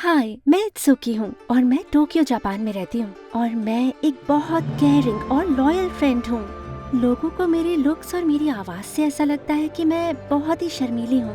हाय, मैं इत्सुकी हूँ और मैं टोक्यो जापान में रहती हूँ और मैं एक बहुत केयरिंग और लॉयल फ्रेंड हूँ। लोगों को मेरे लुक्स और मेरी आवाज से ऐसा लगता है कि मैं बहुत ही शर्मीली हूँ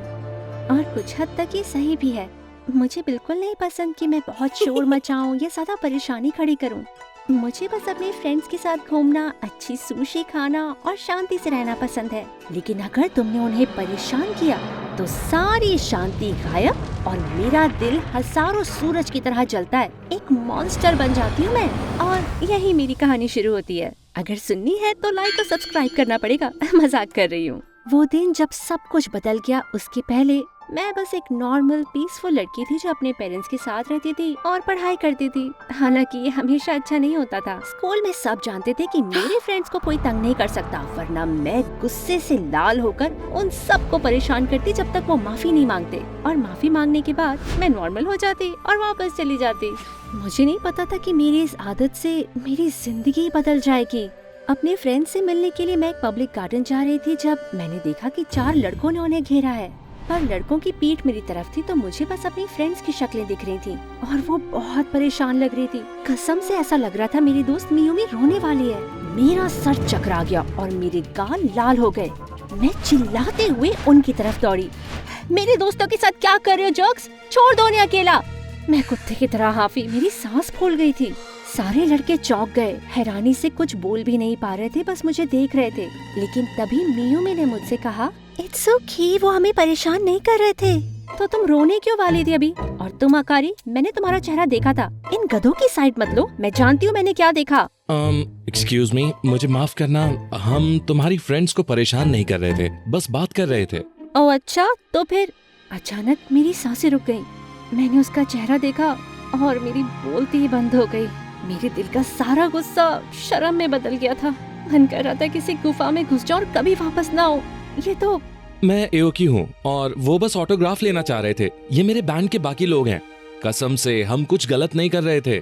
और कुछ हद तक ये सही भी है। मुझे बिल्कुल नहीं पसंद कि मैं बहुत शोर मचाऊं या ज्यादा परेशानी खड़ी करूं। मुझे बस अपने फ्रेंड्स के साथ घूमना, अच्छी सुशी खाना और शांति से रहना पसंद है। लेकिन अगर तुमने उन्हें परेशान किया तो सारी शांति गायब और मेरा दिल हजारों सूरज की तरह जलता है। एक मॉन्स्टर बन जाती हूँ मैं और यही मेरी कहानी शुरू होती है। अगर सुननी है तो लाइक और सब्सक्राइब करना पड़ेगा। मजाक कर रही हूँ। वो दिन जब सब कुछ बदल गया, उसके पहले मैं बस एक नॉर्मल पीसफुल लड़की थी जो अपने पेरेंट्स के साथ रहती थी और पढ़ाई करती थी। हालांकि ये हमेशा अच्छा नहीं होता था। स्कूल में सब जानते थे कि मेरे फ्रेंड्स को कोई तंग नहीं कर सकता, वरना मैं गुस्से से लाल होकर उन सबको परेशान करती जब तक वो माफी नहीं मांगते। और माफी मांगने के बाद मैं नॉर्मल हो जाती और वापस चली जाती। मुझे नहीं पता था कि मेरी इस आदत से मेरी जिंदगी बदल जाएगी। अपने फ्रेंड से मिलने के लिए मैं एक पब्लिक गार्डन जा रही थी जब मैंने देखा कि 4 लड़कों ने उन्हें घेरा है, पर लड़कों की पीठ मेरी तरफ थी तो मुझे बस अपनी फ्रेंड्स की शक्लें दिख रही थी और वो बहुत परेशान लग रही थी। कसम से ऐसा लग रहा था मेरी दोस्त मियुमी रोने वाली है। मेरा सर चकरा गया और मेरे गाल लाल हो गए। मैं चिल्लाते हुए उनकी तरफ दौड़ी। मेरे दोस्तों के साथ क्या कर रहे हो जोक्स? छोड़ दो उन्हें अकेला। मैं कुत्ते की तरह हाफी, मेरी सांस फूल गई थी। सारे लड़के चौंक गए, हैरानी से कुछ बोल भी नहीं पा रहे थे, बस मुझे देख रहे थे। लेकिन तभी मियुमी ने मुझसे कहा, इट्स ओके, वो हमें परेशान नहीं कर रहे थे। तो तुम रोने क्यों वाली थी अभी? और तुम अकारी, मैंने तुम्हारा चेहरा देखा था। इन गधों की साइड मत लो, मैं जानती हूँ मैंने क्या देखा। एक्सक्यूज मी, मुझे माफ करना, हम तुम्हारी फ्रेंड्स को परेशान नहीं कर रहे थे, बस बात कर रहे थे। ओह अच्छा, तो फिर? अचानक मेरी सांसें रुक गयी। मैंने उसका चेहरा देखा और मेरी बोलती ही बंद हो गई। मेरे दिल का सारा गुस्सा शर्म में बदल गया था। मन कर रहा था किसी गुफा में घुस जाऊं और कभी वापस ना आऊं। ये तो मैं एओकी हूँ और वो बस ऑटोग्राफ लेना चाह रहे थे। ये मेरे बैंड के बाकी लोग हैं। कसम से हम कुछ गलत नहीं कर रहे थे।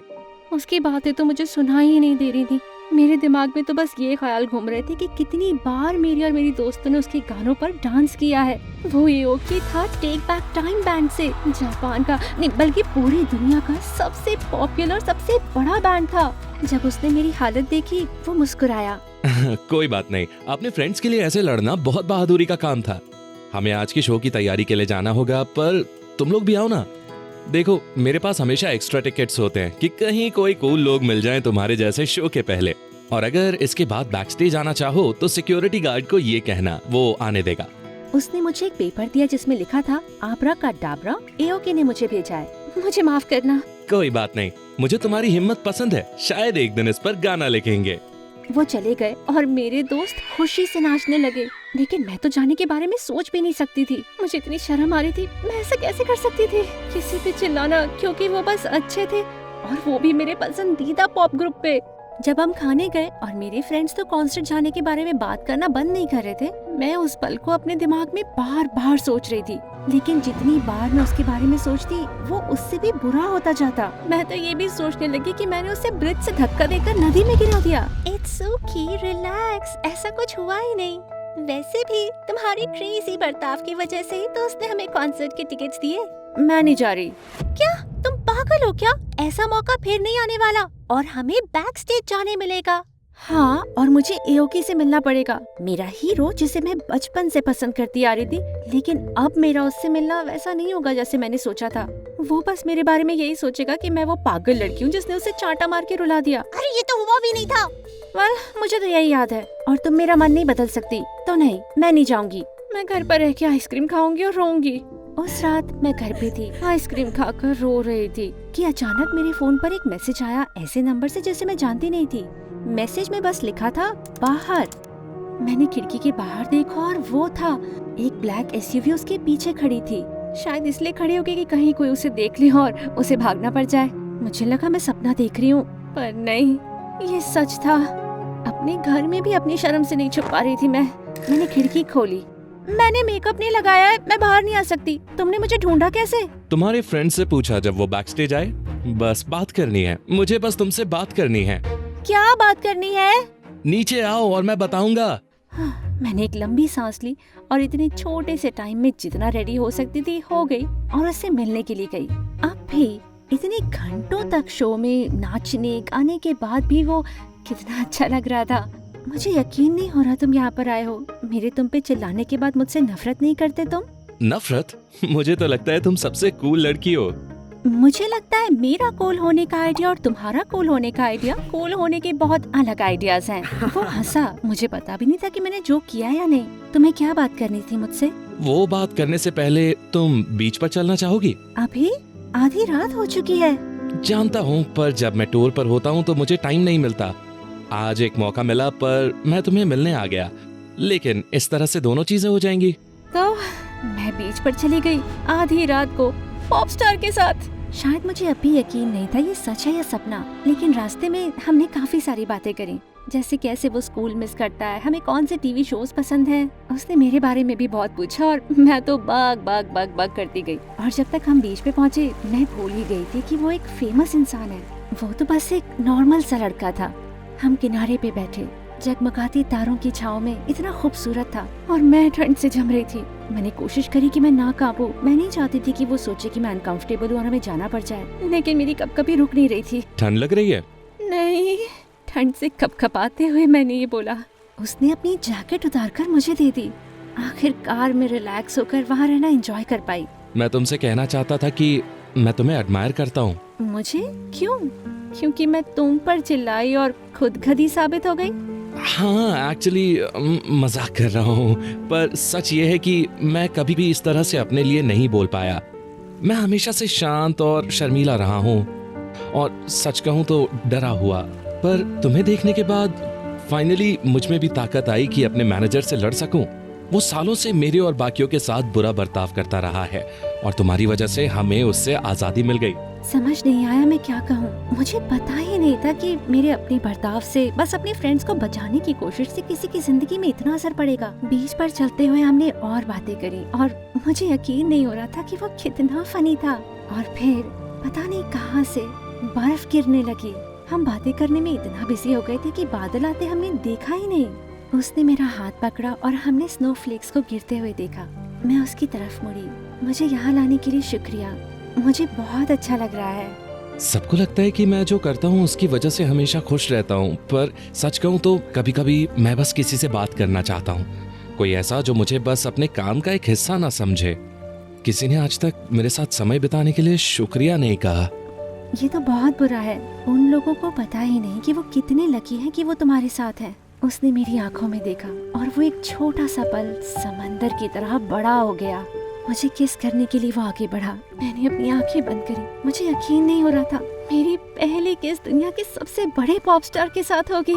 उसकी बातें तो मुझे सुनाई ही नहीं दे रही थी। मेरे दिमाग में तो बस ये ख्याल घूम रहे थे कि कितनी बार मेरी और मेरी दोस्तों ने उसके गानों पर डांस किया है। वो एओकी था टेक बैक टाइम बैंड से, जापान का नहीं बल्कि पूरी दुनिया का सबसे पॉपुलर, सबसे बड़ा बैंड था। जब उसने मेरी हालत देखी वो मुस्कुराया। कोई बात नहीं, अपने फ्रेंड्स के लिए ऐसे लड़ना बहुत बहादुरी का काम था। हमें आज की शो की तैयारी के लिए जाना होगा, पर तुम लोग भी आओ ना। देखो, मेरे पास हमेशा एक्स्ट्रा टिकट्स होते हैं कि कहीं कोई कूल लोग मिल जाएं तुम्हारे जैसे शो के पहले। और अगर इसके बाद बैक स्टेज आना चाहो तो सिक्योरिटी गार्ड को ये कहना, वो आने देगा। उसने मुझे एक पेपर दिया जिसमें लिखा था आब्रा का डाबरा, एओके ने मुझे भेजा है। मुझे माफ करना। कोई बात नहीं, मुझे तुम्हारी हिम्मत पसंद है। शायद एक दिन इस पर गाना लिखेंगे। वो चले गए और मेरे दोस्त खुशी से नाचने लगे। लेकिन मैं तो जाने के बारे में सोच भी नहीं सकती थी। मुझे इतनी शर्म आ रही थी, मैं ऐसा कैसे कर सकती थी किसी पे चिल्लाना, क्योंकि वो बस अच्छे थे और वो भी मेरे पसंदीदा पॉप ग्रुप पे। जब हम खाने गए और मेरे फ्रेंड्स तो कॉन्सर्ट जाने के बारे में बात करना बंद नहीं कर रहे थे, मैं उस पल को अपने दिमाग में बार बार सोच रही थी। लेकिन जितनी बार मैं उसके बारे में सोचती वो उससे भी बुरा होता जाता। मैं तो ये भी सोचने लगी कि मैंने उसे ब्रिज से धक्का देकर नदी में गिरा दिया। इट्स ओके, रिलैक्स, ऐसा कुछ हुआ ही नहीं। वैसे भी तुम्हारी क्रेजी बर्ताव की वजह से ही तो उसने हमें कॉन्सर्ट के टिकट्स दिए। मैं नहीं जा रही। क्या तुम पागल हो क्या? ऐसा मौका फिर नहीं आने वाला और हमें बैक स्टेज जाने मिलेगा। हाँ, और मुझे एओकी से मिलना पड़ेगा, मेरा हीरो जिसे मैं बचपन से पसंद करती आ रही थी। लेकिन अब मेरा उससे मिलना वैसा नहीं होगा जैसे मैंने सोचा था। वो बस मेरे बारे में यही सोचेगा कि मैं वो पागल लड़की हूँ जिसने उसे चांटा मार के रुला दिया। अरे ये तो हुआ भी नहीं था। वेल, मुझे तो यही याद है और तुम मेरा मन नहीं बदल सकती। तो नहीं, मैं नहीं जाऊंगी। मैं घर पर रह के आइसक्रीम खाऊंगी और रोऊंगी। उस रात मैं घर पे थी, आइसक्रीम खाकर रो रही थी कि अचानक मेरे फोन पर एक मैसेज आया ऐसे नंबर से जिसे मैं जानती नहीं थी। मैसेज में बस लिखा था बाहर। मैंने खिड़की के बाहर देखा और वो था, एक ब्लैक एसयूवी उसके पीछे खड़ी थी। शायद इसलिए खड़ी होगी कि कहीं कोई उसे देख ले और उसे भागना पड़ जाए। मुझे लगा मैं सपना देख रही हूँ, पर नहीं, ये सच था। अपने घर में भी अपनी शर्म से नहीं छुप पा रही थी मैंने खिड़की खोली। मैंने मेकअप नहीं लगाया है, मैं बाहर नहीं आ सकती। तुमने मुझे ढूंढा कैसे? तुम्हारे फ्रेंड से पूछा जब वो बैक स्टेज आए। बस बात करनी है, मुझे बस तुमसे बात करनी है। क्या बात करनी है? नीचे आओ और मैं बताऊंगा। मैंने एक लंबी सांस ली और इतने छोटे से टाइम में जितना रेडी हो सकती थी हो गई और उससे मिलने के लिए गई। अब भी इतने घंटों तक शो में नाचने गाने के बाद भी वो कितना अच्छा लग रहा था। मुझे यकीन नहीं हो रहा तुम यहाँ पर आए हो। मेरे तुम पे चिल्लाने के बाद मुझसे नफरत नहीं करते तुम? नफरत? मुझे तो लगता है तुम सबसे कूल लड़की हो। मुझे लगता है मेरा कूल होने का आइडिया और तुम्हारा कूल होने का आइडिया, कूल होने के बहुत अलग आइडियाज हैं। वो हंसा। मुझे पता भी नहीं था कि मैंने जो किया या नहीं। तुम्हें क्या बात करनी थी मुझसे? वो बात करने से पहले तुम बीच पर चलना चाहोगी? अभी आधी रात हो चुकी है। जानता हूँ, पर जब मैं टूर पर होता हूँ तो मुझे टाइम नहीं मिलता। आज एक मौका मिला पर मैं तुम्हें मिलने आ गया, लेकिन इस तरह से दोनों चीजें हो जाएंगी। तो मैं बीच पर चली गई आधी रात को पॉप स्टार के साथ। शायद मुझे अभी यकीन नहीं था ये सच है या सपना, लेकिन रास्ते में हमने काफी सारी बातें करी, जैसे कैसे वो स्कूल मिस करता है, हमें कौन से टीवी शोज पसंद हैं। उसने मेरे बारे में भी बहुत पूछा और मैं तो बाग बाग बाग बाग करती गई। और जब तक हम बीच पे पहुँचे मैं भूल ही गई थी कि वो एक फेमस इंसान है। वो तो बस एक नॉर्मल सा लड़का था। हम किनारे पे बैठे जगमगाती तारों की छाव में, इतना खूबसूरत था और मैं ठंड से जम रही थी। मैंने कोशिश करी कि मैं ना कांपूं। मैं नहीं चाहती थी कि वो सोचे कि मैं अनकंफर्टेबल हूँ और हमें जाना पड़ जाए, लेकिन मेरी कभी रुक नहीं रही थी। ठंड लग रही है? नहीं, ठंड से कपकपाते हुए मैंने ये बोला। उसने अपनी जैकेट उतारकर मुझे दे दी। आखिरकार मैं रिलैक्स होकर वहाँ रहना एंजॉय कर पाई। मैं तुमसे कहना चाहता था कि मैं तुम्हें एडमायर करता हूँ। मुझे? क्यों? क्योंकि मैं तुम पर चिल्लाई और खुदगर्दी साबित हो गई? हाँ, एक्चुअली मजाक कर रहा हूँ, पर सच ये है कि मैं कभी भी इस तरह से अपने लिए नहीं बोल पाया। मैं हमेशा से शांत और शर्मीला रहा हूँ और सच कहूँ तो डरा हुआ। पर तुम्हें देखने के बाद फाइनली मुझ में भी ताकत आई कि अपने मैनेजर से लड़ सकूं। वो सालों से मेरे और बाकियों के साथ बुरा बर्ताव करता रहा है और तुम्हारी वजह से हमें उससे आजादी मिल गई। समझ नहीं आया मैं क्या कहूँ। मुझे पता ही नहीं था कि मेरे अपने बर्ताव से, बस अपने फ्रेंड्स को बचाने की कोशिश से किसी की जिंदगी में इतना असर पड़ेगा। बीच पर चलते हुए हमने और बातें करी और मुझे यकीन नहीं हो रहा था कि वो कितना फनी था। और फिर पता नहीं कहाँ से बर्फ गिरने लगी। हम बातें करने में इतना बिजी हो गए थे कि बादल आते हमने देखा ही नहीं। उसने मेरा हाथ पकड़ा और हमने स्नोफ्लेक्स को गिरते हुए देखा। मैं उसकी तरफ मुड़ी। मुझे यहाँ लाने के लिए शुक्रिया। मुझे बहुत अच्छा लग रहा है। सबको लगता है कि मैं जो करता हूँ उसकी वजह से हमेशा खुश रहता हूँ, पर सच कहूँ तो कभी कभी मैं बस किसी से बात करना चाहता हूँ, कोई ऐसा जो मुझे बस अपने काम का एक हिस्सा ना समझे। किसी ने आज तक मेरे साथ समय बिताने के लिए शुक्रिया नहीं कहा। ये तो बहुत बुरा है। उन लोगों को पता ही नहीं कि वो कितने लकी हैं कि वो तुम्हारे साथ हैं। उसने मेरी आंखों में देखा और वो एक छोटा सा पल समंदर की तरह बड़ा हो गया। मुझे किस करने के लिए वो आगे बढ़ा। मैंने अपनी आंखें बंद करी। मुझे यकीन नहीं हो रहा था मेरी पहली किस दुनिया के सबसे बड़े पॉप स्टार के साथ होगी।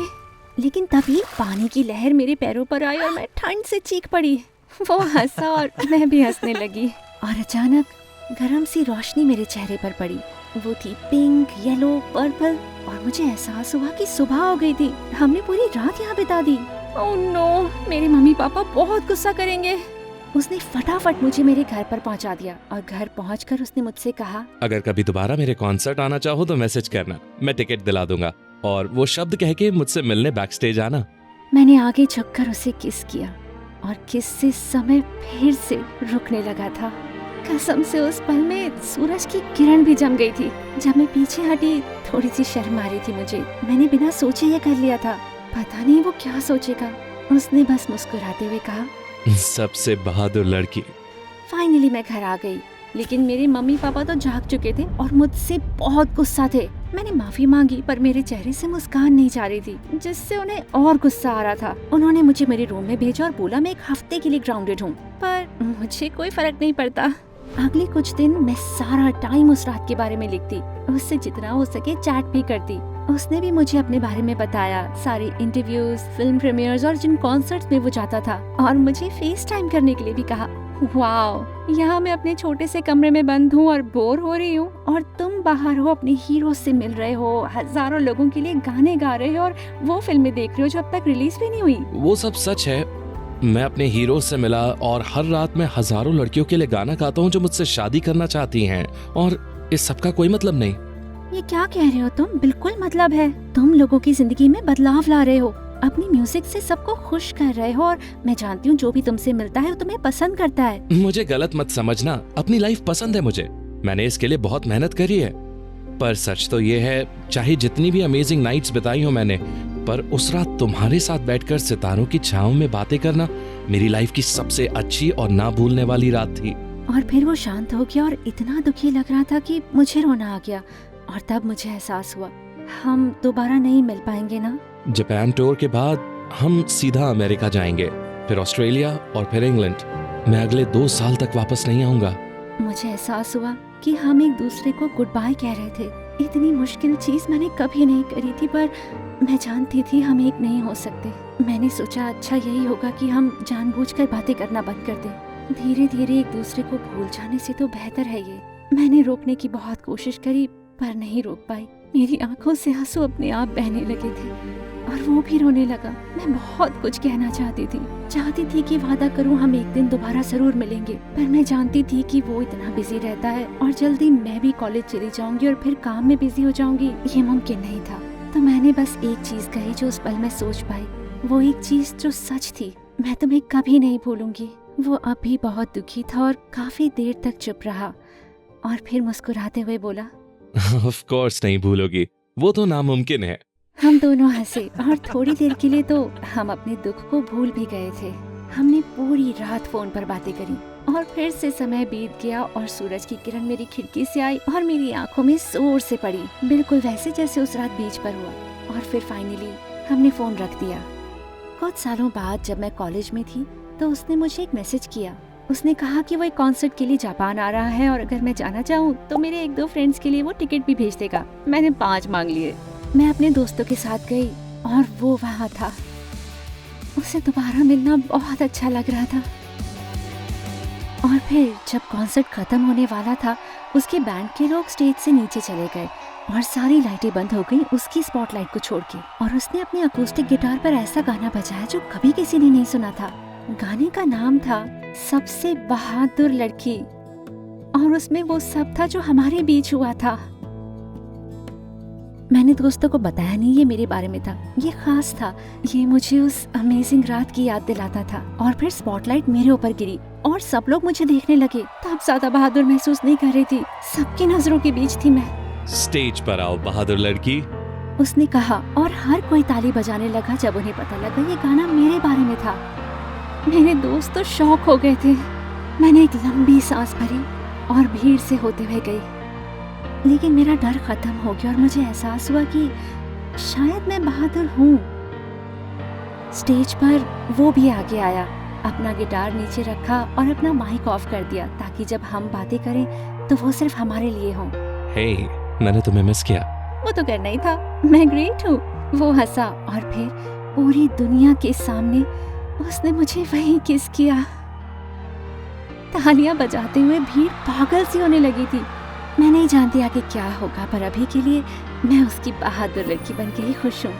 लेकिन तभी पानी की लहर मेरे पैरों पर आई और मैं ठंड से चीख पड़ी। वो हंसा और मैं भी हंसने लगी और अचानक गर्म सी रोशनी मेरे चेहरे पर पड़ी। वो थी पिंक, येलो, पर्पल और मुझे एहसास हुआ कि सुबह हो गई थी। हमने पूरी रात यहाँ बिता दी। ओह नो, मेरे मम्मी पापा बहुत गुस्सा करेंगे। उसने फटाफट मुझे मेरे घर पर पहुँचा दिया और घर पहुँचकर उसने मुझसे कहा, अगर कभी दोबारा मेरे कॉन्सर्ट आना चाहो तो मैसेज करना, मैं टिकट दिला दूंगा और वो शब्द कह के मुझसे मिलने बैक स्टेज आना। मैंने आगे झुककर उसे किस किया और किस से समय फिर से रुकने लगा था। कसम से उस पल में सूरज की किरण भी जम गई थी। जब मैं पीछे हटी थोड़ी सी शर्म आ रही थी मुझे। मैंने बिना सोचे ये कर लिया था। पता नहीं वो क्या सोचेगा। उसने बस मुस्कुराते हुए कहा, सबसे बहादुर लड़की। फाइनली मैं घर आ गई, लेकिन मेरे मम्मी पापा तो जाग चुके थे और मुझसे बहुत गुस्सा थे। मैंने माफी मांगी पर मेरे चेहरे से मुस्कान नहीं जा रही थी, जिससे उन्हें और गुस्सा आ रहा था। उन्होंने मुझे मेरे रूम में भेजा और बोला मैं एक हफ्ते के लिए ग्राउंडेड हूँ, पर मुझे कोई फर्क नहीं पड़ता। अगले कुछ दिन मैं सारा टाइम उस रात के बारे में लिखती, उससे जितना हो सके चैट भी करती। उसने भी मुझे अपने बारे में बताया, सारे इंटरव्यूज, फिल्म प्रीमियर्स और जिन कॉन्सर्ट्स में वो जाता था, और मुझे फेस टाइम करने के लिए भी कहा। वाओ, यहाँ मैं अपने छोटे से कमरे में बंद हूँ और बोर हो रही हूँ, और तुम बाहर हो, अपने हीरो से मिल रहे हो, हजारों लोगों के लिए गाने गा रहे हो और वो फिल्में देख रहे हो जो अब तक रिलीज भी नहीं हुई। वो सब सच है। मैं अपने हीरो से मिला और हर रात मैं हजारों लड़कियों के लिए गाना गाता हूँ जो मुझसे शादी करना चाहती हैं, और इस सब का कोई मतलब नहीं। ये क्या कह रहे हो तुम? बिल्कुल मतलब है। तुम लोगों की जिंदगी में बदलाव ला रहे हो, अपनी म्यूजिक से सबको खुश कर रहे हो, और मैं जानती हूँ जो भी तुमसे मिलता है वो तुम्हें पसंद करता है। मुझे गलत मत समझना, अपनी लाइफ पसंद है मुझे। मैंने इसके लिए बहुत मेहनत करी है। पर सच तो ये है, चाहे जितनी भी अमेजिंग नाइट्स बिताई हो मैंने, पर उस रात तुम्हारे साथ बैठकर सितारों की छांव में बातें करना मेरी लाइफ की सबसे अच्छी और ना भूलने वाली रात थी। और फिर वो शांत हो गया और इतना दुखी लग रहा था कि मुझे रोना आ गया। और तब मुझे एहसास हुआ हम दोबारा नहीं मिल पाएंगे ना। जापान टूर के बाद हम सीधा अमेरिका जाएंगे, फिर ऑस्ट्रेलिया और फिर इंग्लैंड। मैं अगले 2 साल तक वापस नहीं आऊंगा। मुझे एहसास हुआ कि हम एक दूसरे को गुड बाय कह रहे थे। इतनी मुश्किल चीज मैंने कभी नहीं करी थी, पर मैं जानती थी हम एक नहीं हो सकते। मैंने सोचा अच्छा यही होगा कि हम जानबूझकर बातें करना बंद कर दें। धीरे धीरे एक दूसरे को भूल जाने से तो बेहतर है ये। मैंने रोकने की बहुत कोशिश करी पर नहीं रोक पाई। मेरी आंखों से आंसू अपने आप बहने लगे थे और वो भी रोने लगा। मैं बहुत कुछ कहना चाहती थी कि वादा करूं हम एक दिन दोबारा जरूर मिलेंगे, पर मैं जानती थी कि वो इतना बिजी रहता है और जल्दी मैं भी कॉलेज चली जाऊंगी और फिर काम में बिजी हो जाऊंगी। ये मुमकिन नहीं था। तो मैंने बस एक चीज कही जो उस पल में सोच पाई। वो एक चीज जो सच थी, मैं तुम्हें कभी नहीं भूलूंगी। वो अब भी बहुत दुखी था और काफी देर तक चुप रहा और फिर मुस्कुराते हुए बोला, ऑफ कोर्स नहीं भूलोगी, वो तो नामुमकिन है। हम दोनों हंसे और थोड़ी देर के लिए तो हम अपने दुख को भूल भी गए थे। हमने पूरी रात फोन पर बातें करी और फिर से समय बीत गया और सूरज की किरण मेरी खिड़की से आई और मेरी आंखों में जोर से पड़ी, बिल्कुल वैसे जैसे उस रात बीच पर हुआ। और फिर फाइनली हमने फोन रख दिया। कुछ सालों बाद जब मैं कॉलेज में थी तो उसने मुझे एक मैसेज किया। उसने कहा कि वो एक कॉन्सर्ट के लिए जापान आ रहा है और अगर मैं जाना चाहूँ तो मेरे 1-2 फ्रेंड्स के लिए वो टिकट भी भेज देगा। मैंने 5 मांग लिए। मैं अपने दोस्तों के साथ गई और वो वहाँ था। उसे दोबारा मिलना बहुत अच्छा लग रहा था। और फिर जब कॉन्सर्ट खत्म होने वाला था, उसके बैंड के लोग स्टेज से नीचे चले गए और सारी लाइटें बंद हो गई उसकी स्पॉटलाइट को छोड़ के। और उसने अपने अकॉस्टिक गिटार पर ऐसा गाना बजाया जो कभी किसी ने नहीं सुना था। गाने का नाम था सबसे बहादुर लड़की और उसमें वो सब था जो हमारे बीच हुआ था। मैंने दोस्तों को बताया नहीं ये मेरे बारे में था, ये खास था। ये मुझे उस अमेजिंग रात की याद दिलाता था। और फिर स्पॉटलाइट मेरे ऊपर गिरी और सब लोग मुझे देखने लगे। तब ज्यादा बहादुर महसूस नहीं कर रही थी, सबकी नजरों के बीच थी मैं। स्टेज पर आओ बहादुर लड़की, उसने कहा और हर कोई ताली बजाने लगा जब उन्हें पता लगा ये गाना मेरे बारे में था। मेरे दोस्त तो शॉक हो गए थे। मैंने एक लंबी सांस भरी और भीड़ से होते हुए गई, लेकिन मेरा डर खत्म हो गया और मुझे एहसास हुआ कि शायद मैं बहादुर हूँ। स्टेज पर वो भी आगे आया, अपना गिटार नीचे रखा और अपना माइक ऑफ कर दिया ताकि जब हम बातें करें तो वो सिर्फ हमारे लिए हों। हे, मैंने तुम्हें मिस किया। वो तो करना ही था, मैं ग्रेट हूँ। वो हंसा और फिर पूरी दुनिया के सामने उसने मुझे वहीं किस किया। तालियां बजाते हुए भीड़ पागल सी होने लगी थी। मैं नहीं जानती आगे क्या होगा, पर अभी के लिए मैं उसकी बहादुर लड़की बन के ही खुश हूँ।